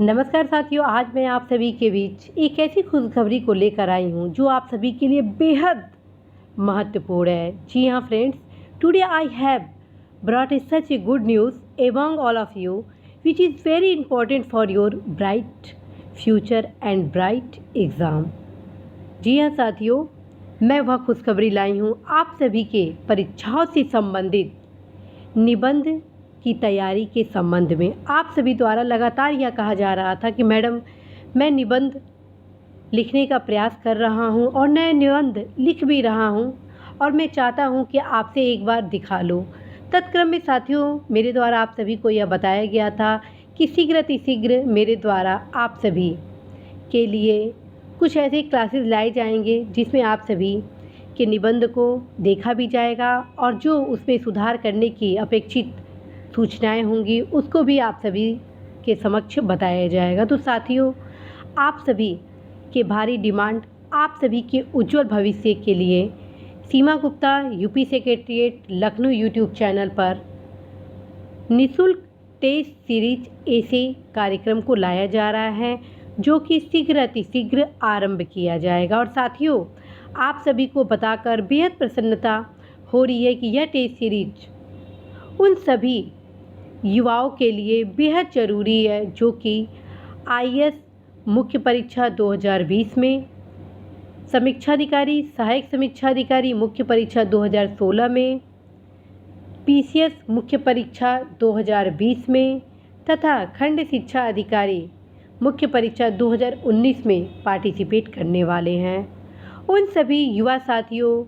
नमस्कार साथियों, आज मैं आप सभी के बीच एक ऐसी खुशखबरी को लेकर आई हूँ जो आप सभी के लिए बेहद महत्वपूर्ण है। जी हाँ friends, today I have brought such a good news among all of you which is very important for your bright future and bright exam। जी हाँ साथियों, मैं वह खुशखबरी लाई हूँ आप सभी के परीक्षाओं से संबंधित निबंध की तैयारी के संबंध में। आप सभी द्वारा लगातार यह कहा जा रहा था कि मैडम, मैं निबंध लिखने का प्रयास कर रहा हूँ और नए निबंध लिख भी रहा हूँ और मैं चाहता हूँ कि आपसे एक बार दिखा लो। तत्क्रम में साथियों, मेरे द्वारा आप सभी को यह बताया गया था कि शीघ्र मेरे द्वारा आप सभी के लिए कुछ ऐसे क्लासेस लाए जाएंगे जिसमें आप सभी के निबंध को देखा भी जाएगा और जो उसमें सुधार करने की अपेक्षित सूचनाएं होंगी उसको भी आप सभी के समक्ष बताया जाएगा। तो साथियों, आप सभी के भारी डिमांड, आप सभी के उज्जवल भविष्य के लिए Seema Gupta UP secretariat Lucknow YouTube channel पर निःशुल्क टेस्ट सीरीज ऐसे कार्यक्रम को लाया जा रहा है जो कि शीघ्र आरंभ किया जाएगा। और साथियों, आप सभी को बताकर बेहद प्रसन्नता हो रही है कि यह टेस्ट सीरीज उन सभी युवाओं के लिए बेहद ज़रूरी है जो कि आईएएस मुख्य परीक्षा 2020 में, समीक्षाधिकारी सहायक समीक्षाधिकारी मुख्य परीक्षा 2016 में, पीसीएस मुख्य परीक्षा 2020 में तथा खंड शिक्षा अधिकारी मुख्य परीक्षा 2019 में पार्टिसिपेट करने वाले हैं। उन सभी युवा साथियों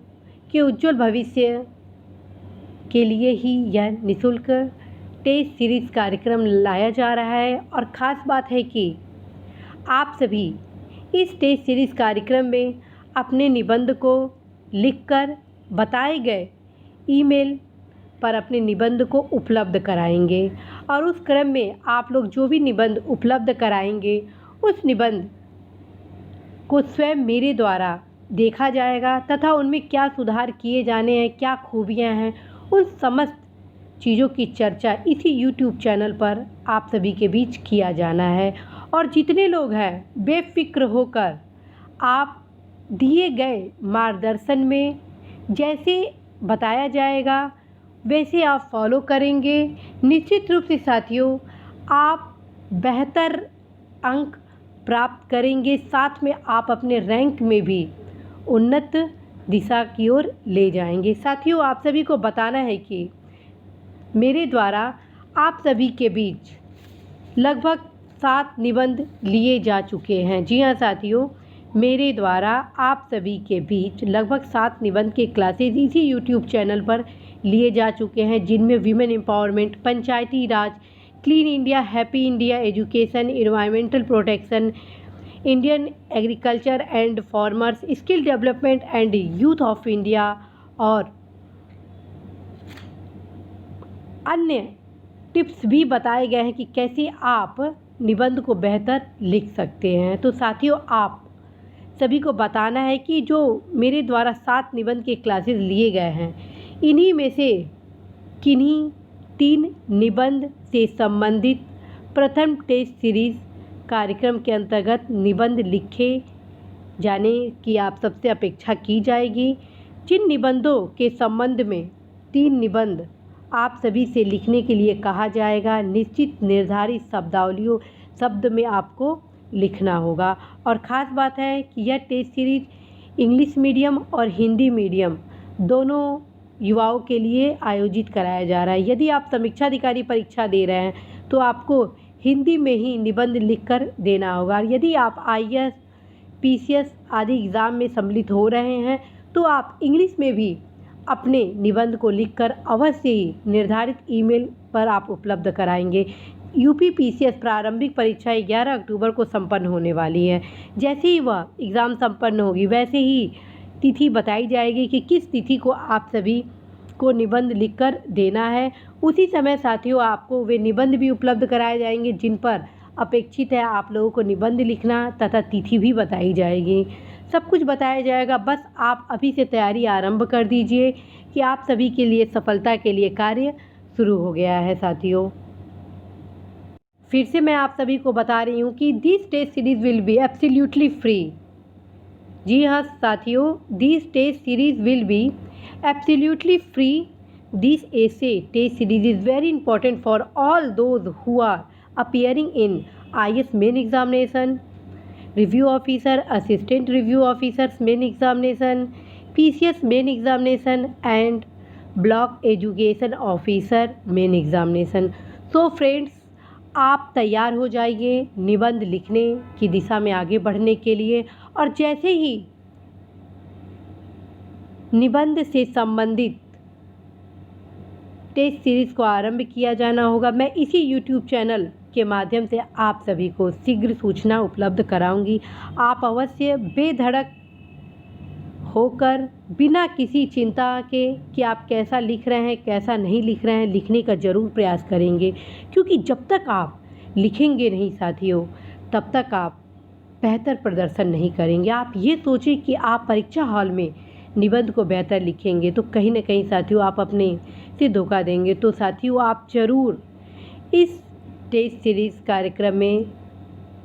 के उज्जवल भविष्य के लिए ही यह निःशुल्क टेस्ट सीरीज कार्यक्रम लाया जा रहा है। और ख़ास बात है कि आप सभी इस टेस्ट सीरीज कार्यक्रम में अपने निबंध को लिखकर बताए गए ईमेल पर अपने निबंध को उपलब्ध कराएंगे और उस क्रम में आप लोग जो भी निबंध उपलब्ध कराएंगे उस निबंध को स्वयं मेरे द्वारा देखा जाएगा तथा उनमें क्या सुधार किए जाने हैं, क्या खूबियां हैं, उन समस्त चीज़ों की चर्चा इसी YouTube चैनल पर आप सभी के बीच किया जाना है। और जितने लोग हैं बेफिक्र होकर आप दिए गए मार्गदर्शन में जैसे बताया जाएगा वैसे आप फॉलो करेंगे, निश्चित रूप से साथियों आप बेहतर अंक प्राप्त करेंगे, साथ में आप अपने रैंक में भी उन्नत दिशा की ओर ले जाएंगे। साथियों, आप सभी को बताना है कि मेरे द्वारा आप सभी के बीच लगभग 7 निबंध लिए जा चुके हैं। जी हाँ साथियों, मेरे द्वारा आप सभी के बीच लगभग 7 निबंध के क्लासेज इसी यूट्यूब चैनल पर लिए जा चुके हैं जिनमें women empowerment, Panchayati Raj, clean India, happy India, education, environmental protection, Indian agriculture and farmers, skill development and youth of India और अन्य टिप्स भी बताए गए हैं कि कैसे आप निबंध को बेहतर लिख सकते हैं। तो साथियों, आप सभी को बताना है कि जो मेरे द्वारा 7 निबंध के क्लासेस लिए गए हैं इन्हीं में से किन्हीं 3 निबंध से संबंधित प्रथम टेस्ट सीरीज कार्यक्रम के अंतर्गत निबंध लिखे जाने की आप सबसे अपेक्षा की जाएगी। जिन निबंधों के संबंध में 3 निबंध आप सभी से लिखने के लिए कहा जाएगा, निश्चित निर्धारित शब्दावलियों शब्द में आपको लिखना होगा। और ख़ास बात है कि यह टेस्ट सीरीज इंग्लिश मीडियम और हिंदी मीडियम दोनों युवाओं के लिए आयोजित कराया जा रहा है। यदि आप समीक्षाधिकारी परीक्षा दे रहे हैं तो आपको हिंदी में ही निबंध लिखकर देना होगा। यदि आप आईएएस, पीसीएस आदि एग्ज़ाम में सम्मिलित हो रहे हैं तो आप इंग्लिश में भी अपने निबंध को लिखकर अवश्य ही निर्धारित ईमेल पर आप उपलब्ध कराएंगे। यूपी पीसीएस प्रारंभिक परीक्षा 11 अक्टूबर को संपन्न होने वाली है। जैसे ही वह एग्ज़ाम संपन्न होगी वैसे ही तिथि बताई जाएगी कि किस तिथि को आप सभी को निबंध लिखकर देना है। उसी समय साथियों आपको वे निबंध भी उपलब्ध कराए जाएंगे जिन पर अपेक्षित है आप लोगों को निबंध लिखना तथा तिथि भी बताई जाएगी। सब कुछ बताया जाएगा। बस आप अभी से तैयारी आरंभ कर दीजिए कि आप सभी के लिए सफलता के लिए कार्य शुरू हो गया है। साथियों, फिर से मैं आप सभी को बता रही हूँ कि this test series will be absolutely free. जी हाँ साथियों, this test series will be absolutely free. This essay test series is very important for all those who are appearing in IAS main examination, review officer, assistant review officers main examination, PCS main examination and block education officer main examination। So friends, आप तैयार हो जाइए निबंध लिखने की दिशा में आगे बढ़ने के लिए। और जैसे ही निबंध से संबंधित टेस्ट सीरीज़ को आरंभ किया जाना होगा, मैं इसी यूट्यूब चैनल के माध्यम से आप सभी को शीघ्र सूचना उपलब्ध कराऊंगी। आप अवश्य बेधड़क होकर बिना किसी चिंता के कि आप कैसा लिख रहे हैं कैसा नहीं लिख रहे हैं, लिखने का ज़रूर प्रयास करेंगे, क्योंकि जब तक आप लिखेंगे नहीं साथियों तब तक आप बेहतर प्रदर्शन नहीं करेंगे। आप ये सोचें कि आप परीक्षा हॉल में निबंध को बेहतर लिखेंगे तो कहीं ना कहीं साथियों आप अपने से धोखा देंगे। तो साथियों आप ज़रूर इस टेस्ट सीरीज़ कार्यक्रम में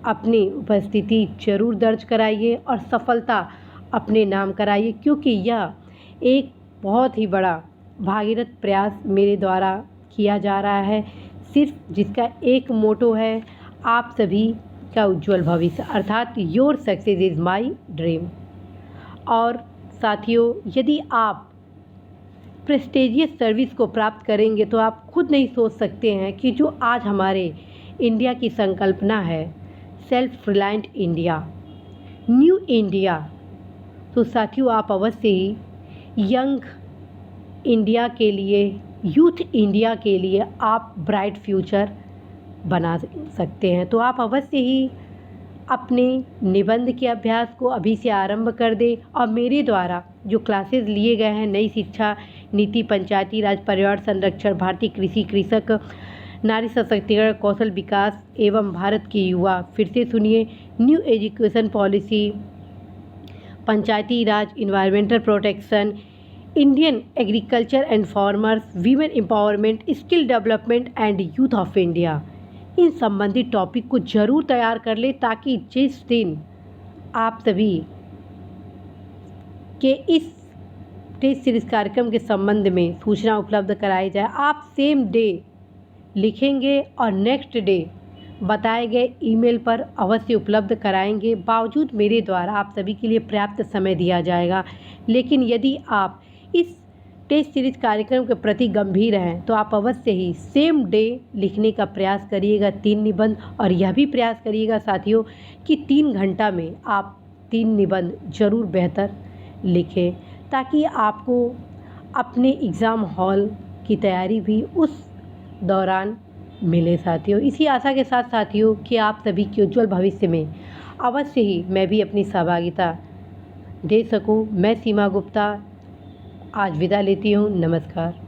अपनी उपस्थिति ज़रूर दर्ज कराइए और सफलता अपने नाम कराइए, क्योंकि यह एक बहुत ही बड़ा भागीरथ प्रयास मेरे द्वारा किया जा रहा है, सिर्फ जिसका एक मोटो है आप सभी का उज्जवल भविष्य, अर्थात your success is my dream. और साथियों यदि आप प्रेस्टीजियस सर्विस को प्राप्त करेंगे तो आप खुद नहीं सोच सकते हैं कि जो आज हमारे इंडिया की संकल्पना है self reliant India, new India, तो साथियों आप अवश्य ही यंग इंडिया के लिए, यूथ इंडिया के लिए आप ब्राइट फ्यूचर बना सकते हैं। तो आप अवश्य ही अपने निबंध के अभ्यास को अभी से आरंभ कर दें और मेरे द्वारा जो क्लासेस लिए गए हैं नई शिक्षा नीति, पंचायती राज, पर्यावरण संरक्षण, भारतीय कृषि, कृषक, नारी सशक्तिकरण, कौशल विकास एवं भारत के युवा, फिर से सुनिए, new education policy, Panchayati Raj, environmental protection, Indian agriculture and farmers, women empowerment, skill development and youth of India, इन संबंधित टॉपिक को ज़रूर तैयार कर ले ताकि जिस दिन आप सभी के इस टेस्ट सीरीज कार्यक्रम के संबंध में सूचना उपलब्ध कराई जाए आप सेम डे लिखेंगे और नेक्स्ट डे बताए गए ईमेल पर अवश्य उपलब्ध कराएंगे। बावजूद मेरे द्वारा आप सभी के लिए पर्याप्त समय दिया जाएगा, लेकिन यदि आप इस टेस्ट सीरीज कार्यक्रम के प्रति गंभीर हैं तो आप अवश्य ही सेम डे लिखने का प्रयास करिएगा 3 निबंध, और यह भी प्रयास करिएगा साथियों कि 3 घंटा में आप 3 निबंध ज़रूर बेहतर लिखें, ताकि आपको अपने एग्ज़ाम हॉल की तैयारी भी उस दौरान मिले साथियों। इसी आशा के साथ साथियों कि आप सभी के उज्जवल भविष्य में अवश्य ही मैं भी अपनी सहभागिता दे सकूं। मैं सीमा गुप्ता आज विदा लेती हूँ। नमस्कार।